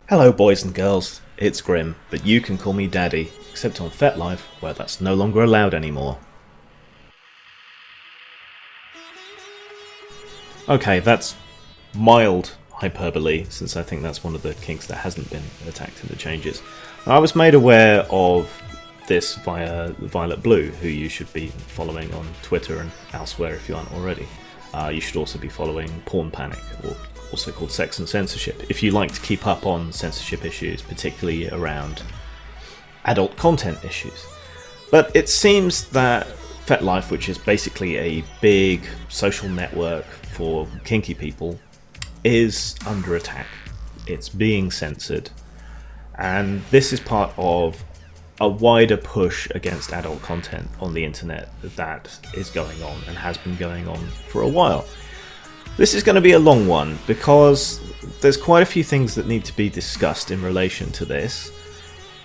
Hello boys and girls, it's Grim, but you can call me Daddy, except on Fetlife, where that's no longer allowed anymore. Okay, that's mild hyperbole, since I think that's one of the kinks that hasn't been attacked in the changes. I was made aware of this via Violet Blue, who you should be following on Twitter and elsewhere if you aren't already. You should also be following Porn Panic, or also called Sex and Censorship, if you like to keep up on censorship issues, particularly around adult content issues. But it seems that Fetlife, which is basically a big social network for kinky people, is under attack. It's being censored, and this is part of a wider push against adult content on the internet that is going on and has been going on for a while. This is going to be a long one because there's quite a few things that need to be discussed in relation to this,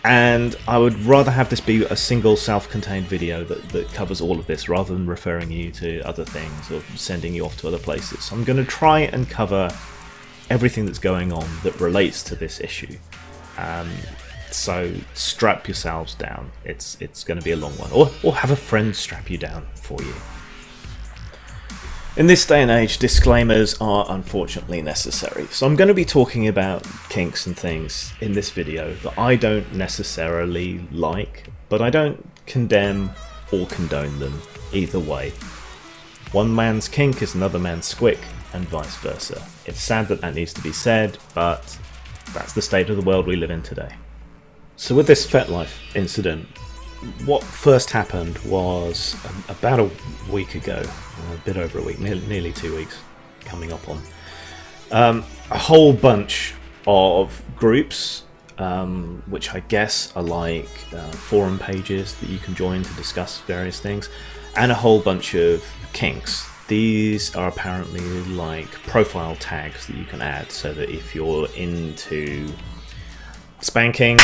and I would rather have this be a single self-contained video that covers all of this rather than referring you to other things or sending you off to other places. So I'm going to try and cover everything that's going on that relates to this issue. So strap yourselves down. It's going to be a long one, or have a friend strap you down for you. In this day and age, disclaimers are unfortunately necessary. So I'm going to be talking about kinks and things in this video that I don't necessarily like, but I don't condemn or condone them either way. One man's kink is another man's squick, and vice versa. It's sad that that needs to be said, but that's the state of the world we live in today. So with this Fetlife incident, what first happened was about a week ago, a bit over a week, nearly 2 weeks, coming up on. A whole bunch of groups, which I guess are like forum pages that you can join to discuss various things, and a whole bunch of kinks. These are apparently like profile tags that you can add, so that if you're into spanking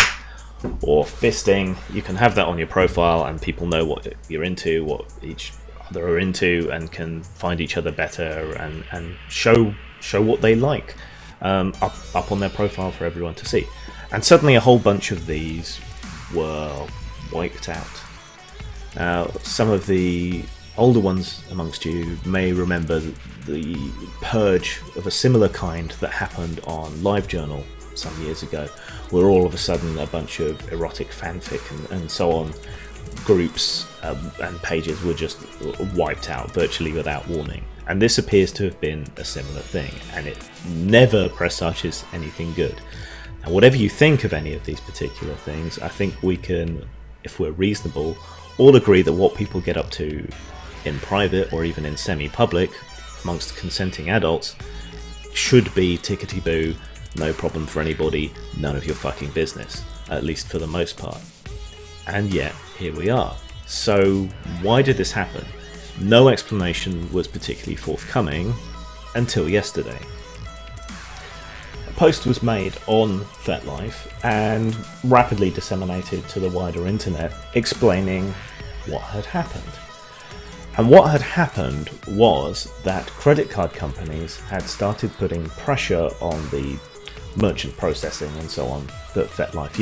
or fisting, you can have that on your profile and people know what you're into, what each other are into, and can find each other better and show what they like up on their profile for everyone to see. And suddenly a whole bunch of these were wiped out. Now, some of the older ones amongst you may remember the purge of a similar kind that happened on LiveJournal some years ago, where all of a sudden a bunch of erotic fanfic and so on groups and pages were just wiped out virtually without warning. And this appears to have been a similar thing, and it never presages anything good. Now, whatever you think of any of these particular things, I think we can, if we're reasonable, all agree that what people get up to in private or even in semi-public amongst consenting adults should be tickety-boo, no problem for anybody, none of your fucking business, at least for the most part. And yet, here we are. So, why did this happen? No explanation was particularly forthcoming until yesterday. A post was made on Fetlife and rapidly disseminated to the wider internet explaining what had happened. And what had happened was that credit card companies had started putting pressure on the merchant processing and so on that Fetlife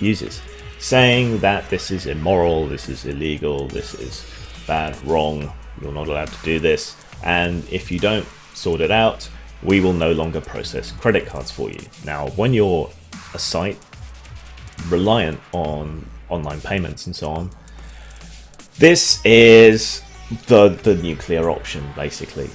uses, saying that this is immoral, this is illegal, this is bad, wrong, you're not allowed to do this, and if you don't sort it out, we will no longer process credit cards for you. Now, when you're a site reliant on online payments and so on, this is the nuclear option, basically.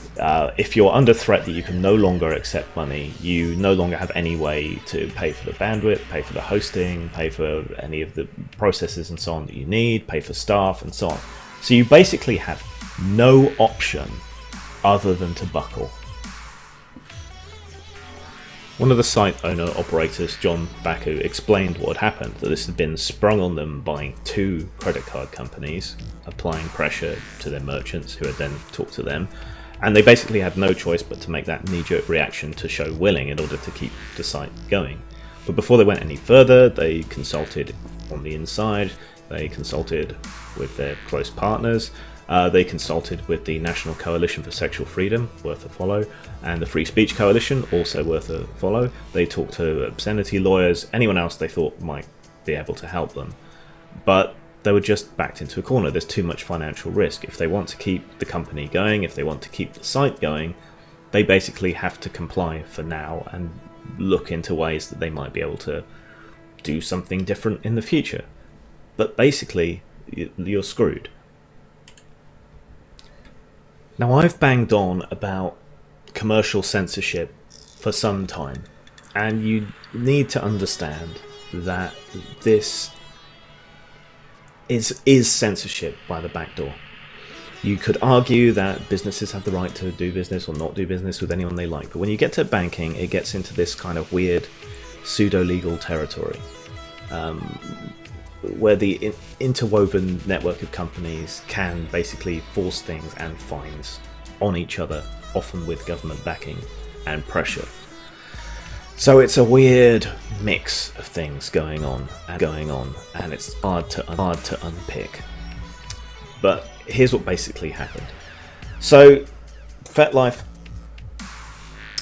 If you're under threat that you can no longer accept money, you no longer have any way to pay for the bandwidth, pay for the hosting, pay for any of the processes and so on that you need, pay for staff and so on. So you basically have no option other than to buckle. One of the site owner-operators, John Baku, explained what had happened, that this had been sprung on them by two credit card companies, applying pressure to their merchants, who had then talked to them, and they basically had no choice but to make that knee-jerk reaction to show willing in order to keep the site going. But before they went any further, they consulted on the inside, they consulted with their close partners, They consulted with the National Coalition for Sexual Freedom, worth a follow, and the Free Speech Coalition, also worth a follow. They talked to obscenity lawyers, anyone else they thought might be able to help them. But they were just backed into a corner. There's too much financial risk. If they want to keep the company going, if they want to keep the site going, they basically have to comply for now and look into ways that they might be able to do something different in the future. But basically, you're screwed. Now, I've banged on about commercial censorship for some time, and you need to understand that this is censorship by the back door. You could argue that businesses have the right to do business or not do business with anyone they like, but when you get to banking, it gets into this kind of weird pseudo-legal territory, where the interwoven network of companies can basically force things and fines on each other, often with government backing and pressure. So it's a weird mix of things going on, and it's hard to unpick. But here's what basically happened. So Fetlife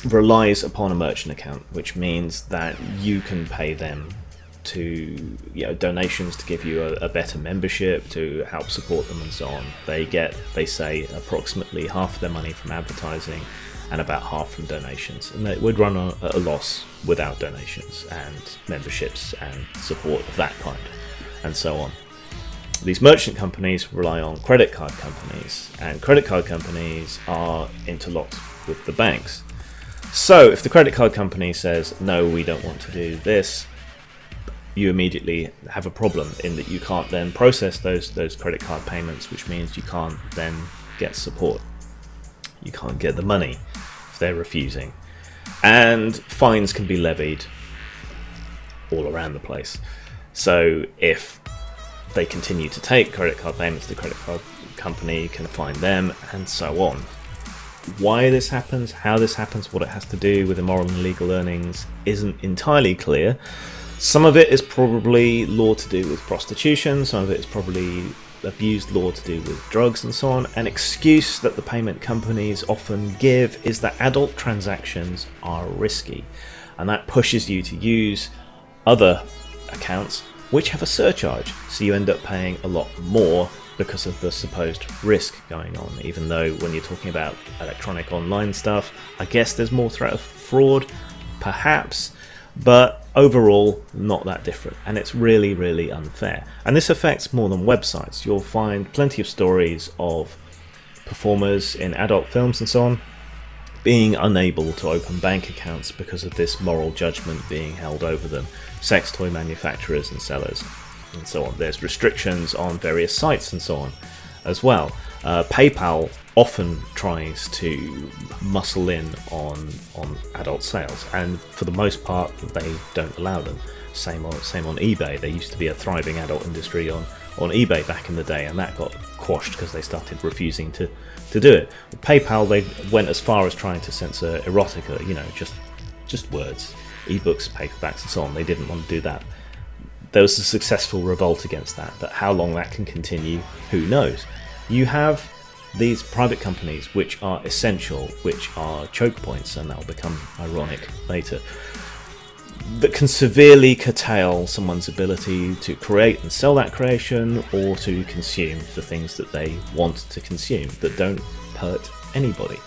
relies upon a merchant account, which means that you can pay them to, donations to give you a better membership, to help support them and so on. They say approximately half of their money from advertising and about half from donations, and they would run a loss without donations and memberships and support of that kind and so on. These merchant companies rely on credit card companies, and credit card companies are interlocked with the banks. So if the credit card company says, no, we don't want to do this, you immediately have a problem in that you can't then process those credit card payments, which means you can't then get support. You can't get the money if they're refusing. And fines can be levied all around the place. So if they continue to take credit card payments, the credit card company can fine them, and so on. Why this happens, how this happens, what it has to do with immoral and illegal earnings isn't entirely clear. Some of it is probably law to do with prostitution, some of it is probably abused law to do with drugs and so on. An excuse that the payment companies often give is that adult transactions are risky, and that pushes you to use other accounts which have a surcharge, so you end up paying a lot more because of the supposed risk going on, even though when you're talking about electronic online stuff, I guess there's more threat of fraud, perhaps, but overall not that different, and it's really, really unfair. And this affects more than websites. You'll find plenty of stories of performers in adult films and so on being unable to open bank accounts because of this moral judgment being held over them. Sex toy manufacturers and sellers and so on. There's restrictions on various sites and so on as well. PayPal often tries to muscle in on adult sales, and for the most part they don't allow them. Same on eBay. There used to be a thriving adult industry on eBay back in the day, and that got quashed because they started refusing to do it. With PayPal, they went as far as trying to censor erotica, just words, ebooks, paperbacks and so on. They didn't want to do that. There was a successful revolt against that, but how long that can continue, who knows. You have these private companies which are essential, which are choke points, and that'll become ironic later, that can severely curtail someone's ability to create and sell that creation, or to consume the things that they want to consume that don't hurt anybody.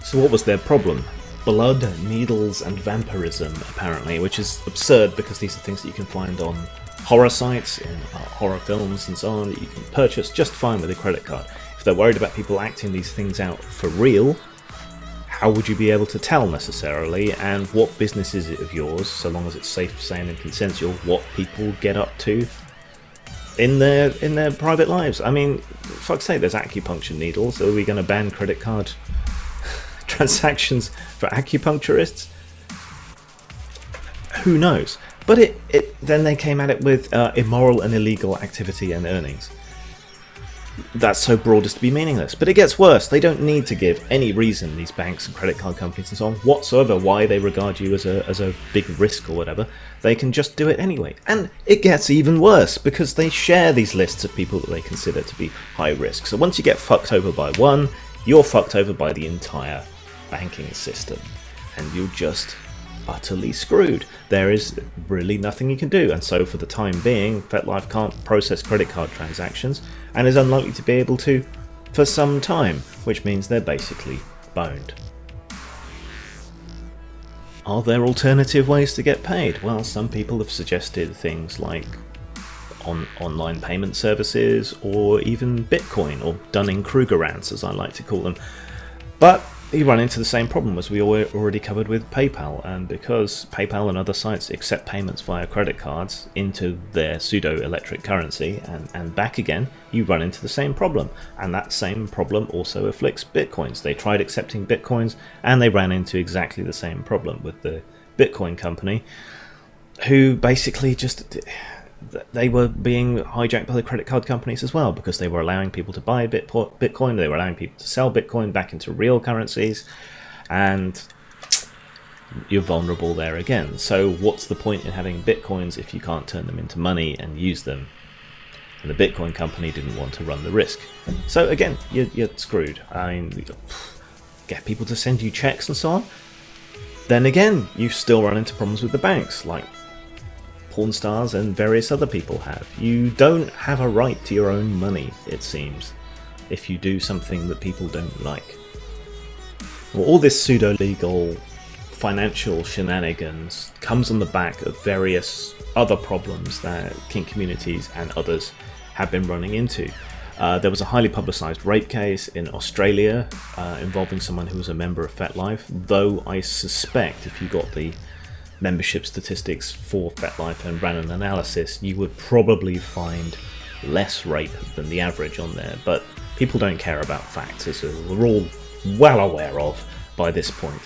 So what was their problem? Blood, needles and vampirism, apparently, which is absurd because these are things that you can find on horror sites, in horror films and so on, that you can purchase just fine with a credit card. If they're worried about people acting these things out for real, how would you be able to tell necessarily? And what business is it of yours, so long as it's safe, sane and consensual, what people get up to in their private lives? I mean, fuck's sake, there's acupuncture needles. Are we going to ban credit card transactions for acupuncturists? Who knows? But then they came at it with immoral and illegal activity and earnings. that's so broad as to be meaningless. But it gets worse. They don't need to give any reason, these banks and credit card companies and so on, whatsoever, why they regard you as a big risk or whatever. They can just do it anyway. And it gets even worse because they share these lists of people that they consider to be high risk. So once you get fucked over by one, you're fucked over by the entire banking system. And you're just utterly screwed. There is really nothing you can do, and so for the time being, Fetlife can't process credit card transactions and is unlikely to be able to for some time, which means they're basically boned. Are there alternative ways to get paid? Well, some people have suggested things like online payment services or even Bitcoin, or Dunning-Krugerrands as I like to call them. But you run into the same problem as we already covered with PayPal, and because PayPal and other sites accept payments via credit cards into their pseudo-electric currency and back again, you run into the same problem. And that same problem also afflicts Bitcoins. They tried accepting Bitcoins and they ran into exactly the same problem with the Bitcoin company, who basically just... they were being hijacked by the credit card companies as well, because they were allowing people to buy Bitcoin, they were allowing people to sell Bitcoin back into real currencies, and you're vulnerable there again. So what's the point in having Bitcoins if you can't turn them into money and use them? And the Bitcoin company didn't want to run the risk. So again, you're screwed. I mean, get people to send you checks and so on. Then again, you still run into problems with the banks, like porn stars and various other people have. You don't have a right to your own money, it seems, if you do something that people don't like. Well, all this pseudo-legal financial shenanigans comes on the back of various other problems that kink communities and others have been running into. There was a highly publicised rape case in Australia involving someone who was a member of Fetlife, though I suspect if you got the membership statistics for Fetlife and ran an analysis, you would probably find less rape than the average on there. But people don't care about facts, as we're all well aware of by this point.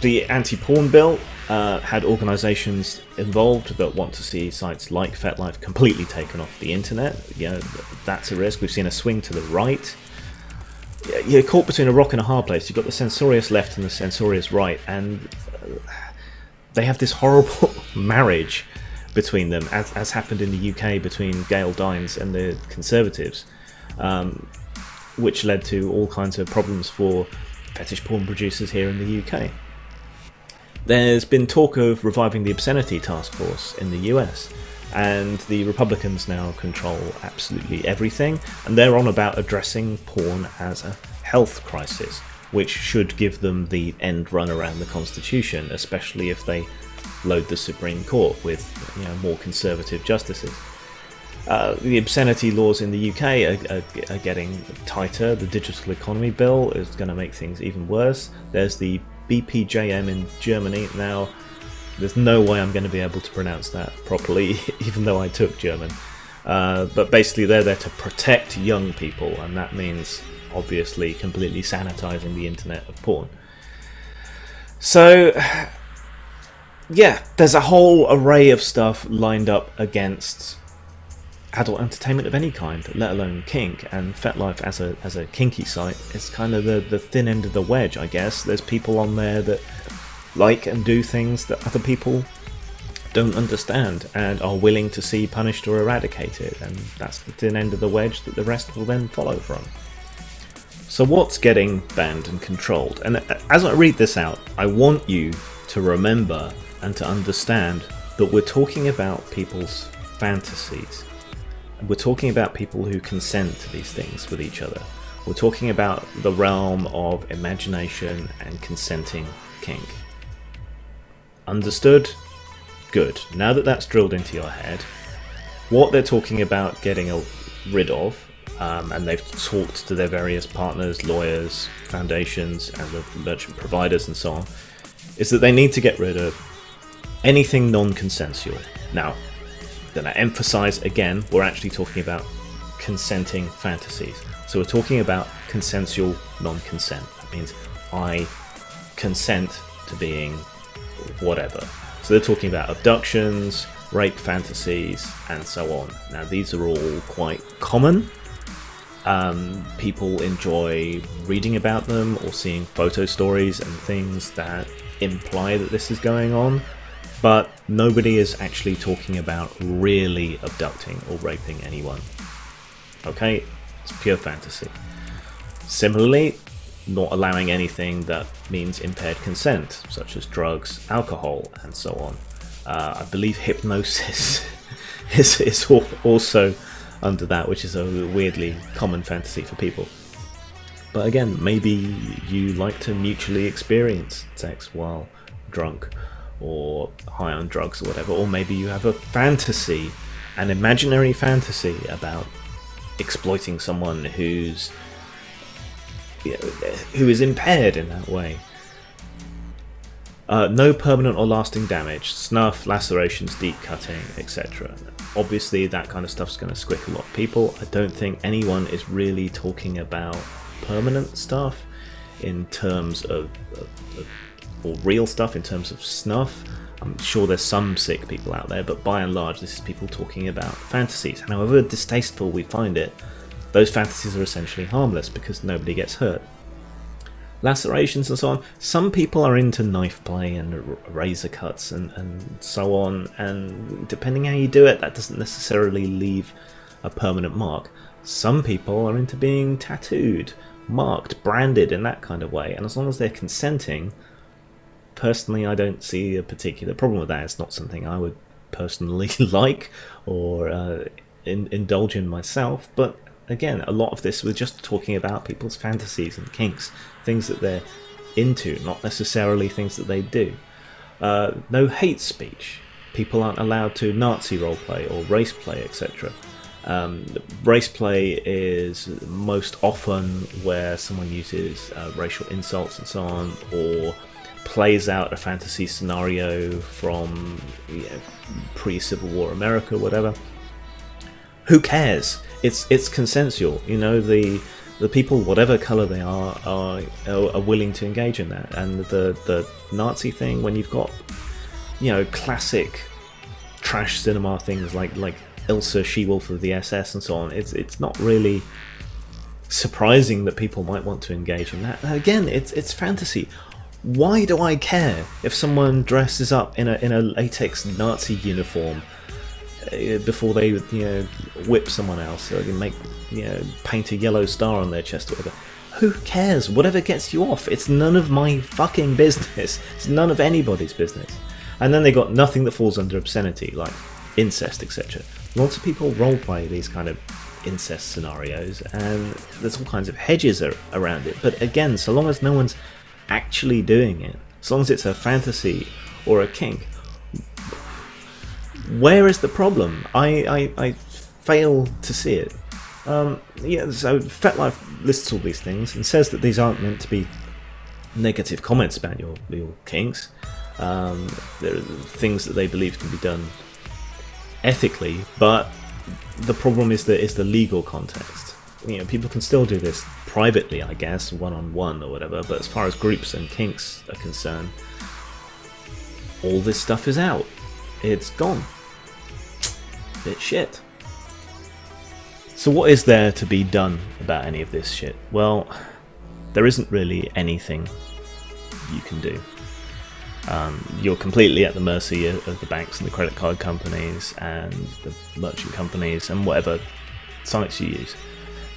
The anti-porn bill had organisations involved that want to see sites like Fetlife completely taken off the internet. You know, that's a risk. We've seen a swing to the right. You're caught between a rock and a hard place. You've got the censorious left and the censorious right, and they have this horrible marriage between them, as happened in the UK between Gail Dines and the Conservatives, which led to all kinds of problems for fetish porn producers here in the UK. There's been talk of reviving the obscenity task force in the US, and the Republicans now control absolutely everything, and they're on about addressing porn as a health crisis, which should give them the end run around the Constitution, especially if they load the Supreme Court with, you know, more conservative justices. The obscenity laws in the UK are getting tighter. The Digital Economy Bill is going to make things even worse. There's the BPJM in Germany now. There's no way I'm going to be able to pronounce that properly, even though I took German. But basically they're there to protect young people, and that means obviously completely sanitizing the internet of porn. So yeah, there's a whole array of stuff lined up against adult entertainment of any kind, let alone kink, and Fetlife as a kinky site is kind of the thin end of the wedge, I guess. There's people on there that like and do things that other people don't understand and are willing to see punished or eradicated, and that's the thin end of the wedge that the rest will then follow from. So what's getting banned and controlled? And as I read this out, I want you to remember and to understand that we're talking about people's fantasies. We're talking about people who consent to these things with each other. We're talking about the realm of imagination and consenting kink. Understood? Good. Now that that's drilled into your head, what they're talking about getting rid of, and they've talked to their various partners, lawyers, foundations, and the merchant providers and so on, is that they need to get rid of anything non-consensual. Now, I'm going to emphasize again, we're actually talking about consenting fantasies. So we're talking about consensual non-consent. That means I consent to being whatever. So they're talking about abductions, rape fantasies, and so on. Now, these are all quite common. People enjoy reading about them or seeing photo stories and things that imply that this is going on, but nobody is actually talking about really abducting or raping anyone. Okay? It's pure fantasy. Similarly, not allowing anything that means impaired consent, such as drugs, alcohol, and so on. I believe hypnosis is also under that, which is a weirdly common fantasy for people. But again, maybe you like to mutually experience sex while drunk or high on drugs or whatever, or maybe you have a fantasy, an imaginary fantasy about exploiting someone who is impaired in that way. No permanent or lasting damage, snuff, lacerations, deep cutting, etc. Obviously that kind of stuff's going to squick a lot of people. I don't think anyone is really talking about permanent stuff in terms of or real stuff in terms of snuff. I'm sure there's some sick people out there, but by and large this is people talking about fantasies. And however distasteful we find it, those fantasies are essentially harmless because nobody gets hurt. Lacerations and so on. Some people are into knife play and razor cuts and so on, and depending how you do it, that doesn't necessarily leave a permanent mark. Some people are into being tattooed, marked, branded in that kind of way, and as long as they're consenting, personally I don't see a particular problem with that. It's not something I would personally like or indulge in myself, but again, a lot of this we're just talking about people's fantasies and kinks, things that they're into, not necessarily things that they do. No hate speech. People aren't allowed to Nazi roleplay or race play, etc. Race play is most often where someone uses racial insults and so on, or plays out a fantasy scenario from pre-Civil War America, whatever. Who cares? It's consensual. You know, the people, whatever colour they are willing to engage in that. And the Nazi thing, when you've got, classic trash cinema things like Ilsa, She-Wolf of the SS and so on, it's not really surprising that people might want to engage in that. And again, it's fantasy. Why do I care if someone dresses up in a latex Nazi uniform before they whip someone else, or paint a yellow star on their chest or whatever? Who cares? Whatever gets you off. It's none of my fucking business. It's none of anybody's business. And then they got nothing that falls under obscenity, like incest, etc. Lots of people roleplay these kind of incest scenarios, and there's all kinds of hedges around it. But again, so long as no one's actually doing it, so long as it's a fantasy or a kink, where is the problem? I fail to see it. So Fetlife lists all these things and says that these aren't meant to be negative comments about your kinks. There are things that they believe can be done ethically, but the problem is the legal context. People can still do this privately, I guess, one-on-one or whatever, but as far as groups and kinks are concerned, all this stuff is out. It's gone. Bit shit. So what is there to be done about any of this shit? Well, there isn't really anything you can do. You're completely at the mercy of the banks and the credit card companies and the merchant companies and whatever sites you use.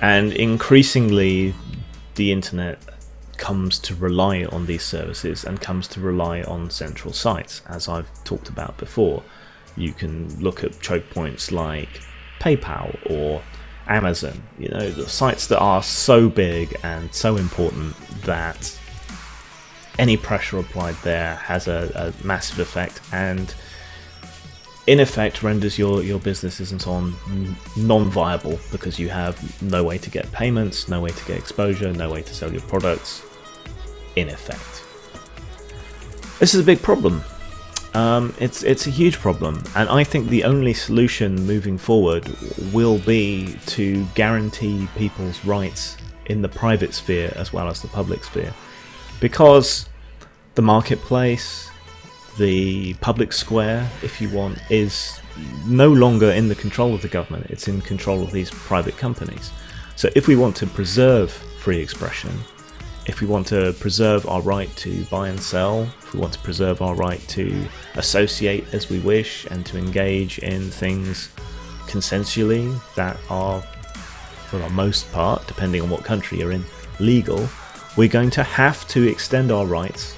And increasingly, the internet comes to rely on these services and comes to rely on central sites, as I've talked about before. You can look at choke points like PayPal or Amazon, the sites that are so big and so important that any pressure applied there has a massive effect, and in effect renders your businesses and so on non-viable, because you have no way to get payments, no way to get exposure, no way to sell your products, in effect. This is a big problem. It's a huge problem, and I think the only solution moving forward will be to guarantee people's rights in the private sphere as well as the public sphere, because the marketplace, The public square, if you want, is no longer in the control of the government, it's in control of these private companies. So if we want to preserve free expression, if we want to preserve our right to buy and sell, if we want to preserve our right to associate as we wish and to engage in things consensually that are, for the most part, depending on what country you're in, legal, we're going to have to extend our rights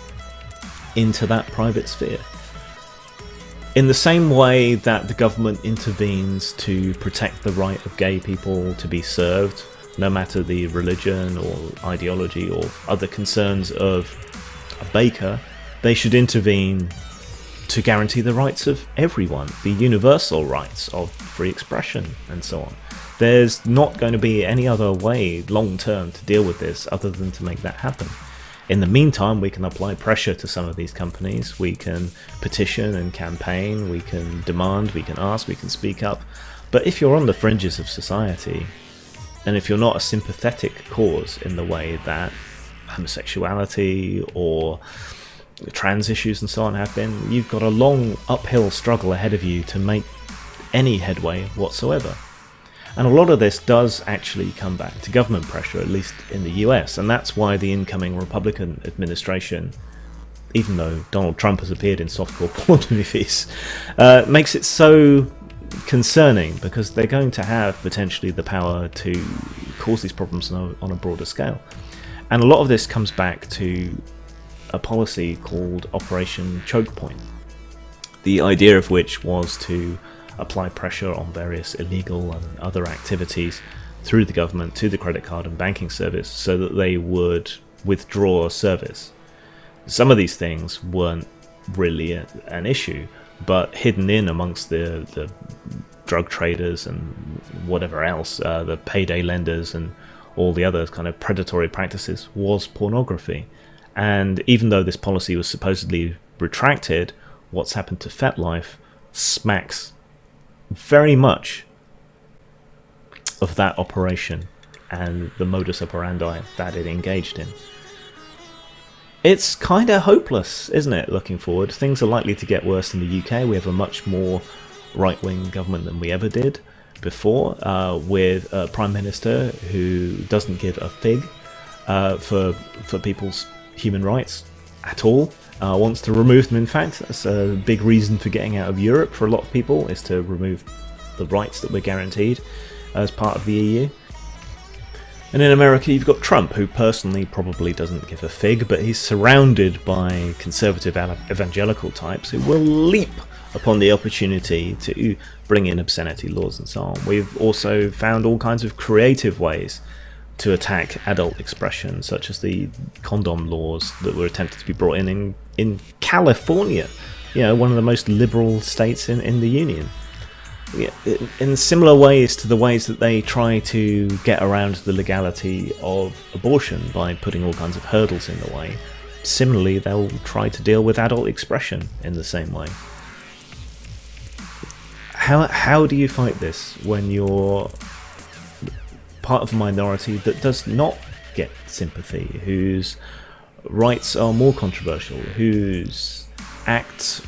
into that private sphere. In the same way that the government intervenes to protect the right of gay people to be served, no matter the religion or ideology or other concerns of a baker, they should intervene to guarantee the rights of everyone, the universal rights of free expression and so on. There's not going to be any other way long term to deal with this other than to make that happen. In the meantime, we can apply pressure to some of these companies, we can petition and campaign, we can demand, we can ask, we can speak up. But if you're on the fringes of society, and if you're not a sympathetic cause in the way that homosexuality or trans issues and so on have been, you've got a long uphill struggle ahead of you to make any headway whatsoever. And a lot of this does actually come back to government pressure, at least in the US, and that's why the incoming Republican administration, even though Donald Trump has appeared in softcore porn movies, makes it so concerning, because they're going to have potentially the power to cause these problems on a broader scale. And a lot of this comes back to a policy called Operation Chokepoint, the idea of which was to apply pressure on various illegal and other activities through the government to the credit card and banking service so that they would withdraw service. Some of these things weren't really an issue, but hidden in amongst the drug traders and whatever else, the payday lenders and all the other kind of predatory practices, was pornography. And even though this policy was supposedly retracted, what's happened to Fetlife smacks very much of that operation and the modus operandi that it engaged in. It's kind of hopeless, isn't it, looking forward? Things are likely to get worse in the UK. We have a much more right-wing government than we ever did before, with a Prime Minister who doesn't give a fig for people's human rights at all. Wants to remove them. In fact, that's a big reason for getting out of Europe for a lot of people, is to remove the rights that we're guaranteed as part of the EU. And in America you've got Trump, who personally probably doesn't give a fig, but he's surrounded by conservative evangelical types who will leap upon the opportunity to bring in obscenity laws and so on. We've also found all kinds of creative ways to attack adult expression, such as the condom laws that were attempted to be brought in California, one of the most liberal states in the Union. In similar ways to the ways that they try to get around the legality of abortion by putting all kinds of hurdles in the way, similarly they'll try to deal with adult expression in the same way. How do you fight this when you're part of a minority that does not get sympathy, whose rights are more controversial, whose acts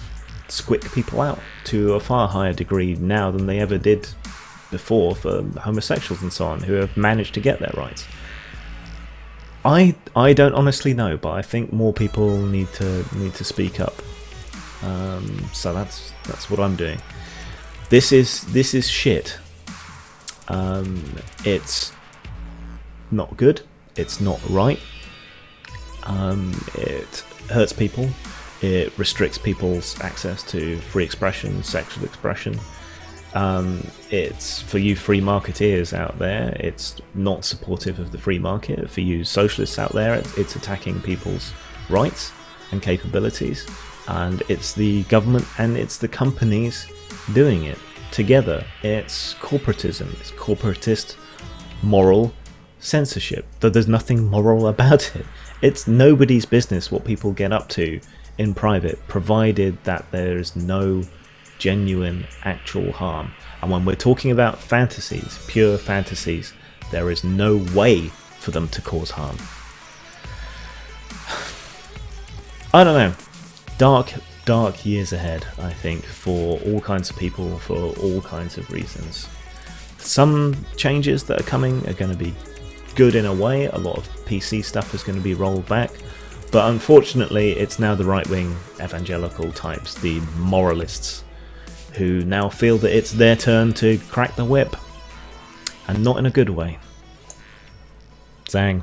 squick people out to a far higher degree now than they ever did before for homosexuals and so on, who have managed to get their rights? I don't honestly know, but I think more people need to speak up. So that's what I'm doing. This is shit. It's not good. It's not right. It hurts people. It restricts people's access to free expression, sexual expression. It's, for you free marketeers out there, it's not supportive of the free market. For you socialists out there, it's attacking people's rights and capabilities. And it's the government and it's the companies doing it together. It's corporatism. It's corporatist moral censorship, though there's nothing moral about it. It's nobody's business what people get up to in private, provided that there's no genuine actual harm. And when we're talking about fantasies, pure fantasies, there is no way for them to cause harm. I don't know. Dark dark years ahead, I think, for all kinds of people, for all kinds of reasons. Some changes that are coming are going to be good in a way. A lot of PC stuff is going to be rolled back, but unfortunately it's now the right-wing evangelical types, the moralists, who now feel that it's their turn to crack the whip, and not in a good way. Zang.